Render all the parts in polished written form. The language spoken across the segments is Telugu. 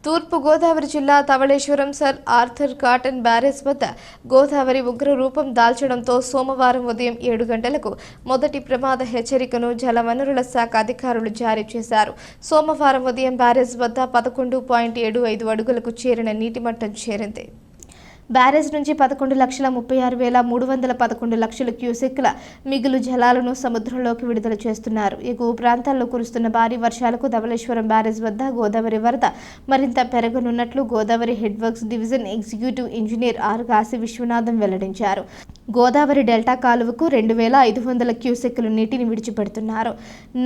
తూర్పు గోదావరి జిల్లా Dowleswaram sir Arthur Cotton barrage వద్ద గోదావరి ఉగ్ర రూపం దాల్చడంతో సోమవారం ఉదయం 7 గంటలకు మొదటి ప్రమాద హెచ్చరికను జలవనరుల శాఖ అధికారులు జారీ చేశారు. సోమవారం ఉదయం బ్యారేజ్ వద్ద 11.75 అడుగులకు చేరిన నీటి మట్టం చేరింది. బ్యారేజ్ నుంచి 11,36,311 క్యూసెక్ల మిగులు జలాలను సముద్రంలోకి విడుదల చేస్తున్నారు. ఎగువ ప్రాంతాల్లో కురుస్తున్న భారీ వర్షాలకు ధవళేశ్వరం బ్యారేజ్ వద్ద గోదావరి వరద మరింత పెరగనున్నట్లు Godavari head works division executive engineer R Kashi Vishwanatham వెల్లడించారు. గోదావరి డెల్టా కాలువకు 2,500 క్యూసెక్లు నీటిని విడిచిపెడుతున్నారు.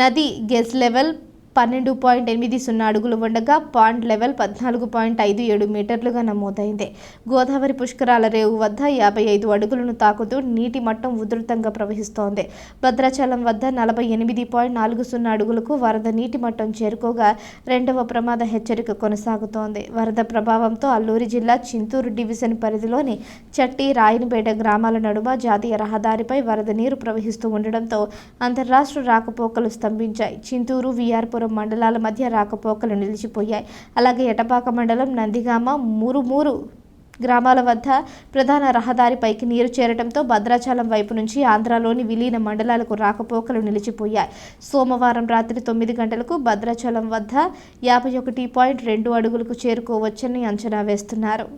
నది గెజ్ లెవెల్ 12.80 అడుగులు ఉండగా పాండ్ లెవెల్ 14.57 మీటర్లుగా నమోదైంది. గోదావరి పుష్కరాల రేవు వద్ద 55 అడుగులను తాకుతూ నీటి మట్టం ఉధృతంగా ప్రవహిస్తోంది. భద్రాచలం వద్ద 48.40 అడుగులకు వరద నీటి మట్టం చేరుకోగా రెండవ ప్రమాద హెచ్చరిక కొనసాగుతోంది. వరద ప్రభావంతో అల్లూరి జిల్లా చింతూరు డివిజన్ పరిధిలోని చట్టి రాయనపేట గ్రామాల నడుమ జాతీయ రహదారిపై వరద నీరు ప్రవహిస్తూ ఉండడంతో అంతర్రాష్ట్ర రాకపోకలు స్తంభించాయి. చింతూరు విఆర్పురం మండలాల మధ్య రాకపోకలు నిలిచిపోయాయి. అలాగే ఎటపాక మండలం నందిగామ మురుమూరు గ్రామాల వద్ద ప్రధాన రహదారిపైకి నీరు చేరడంతో భద్రాచలం వైపు నుంచి ఆంధ్రాలోని విలీన మండలాలకు రాకపోకలు నిలిచిపోయాయి. సోమవారం రాత్రి 9 గంటలకు భద్రాచలం వద్ద 51.2 అడుగులకు చేరుకోవచ్చని అంచనా వేస్తున్నారు.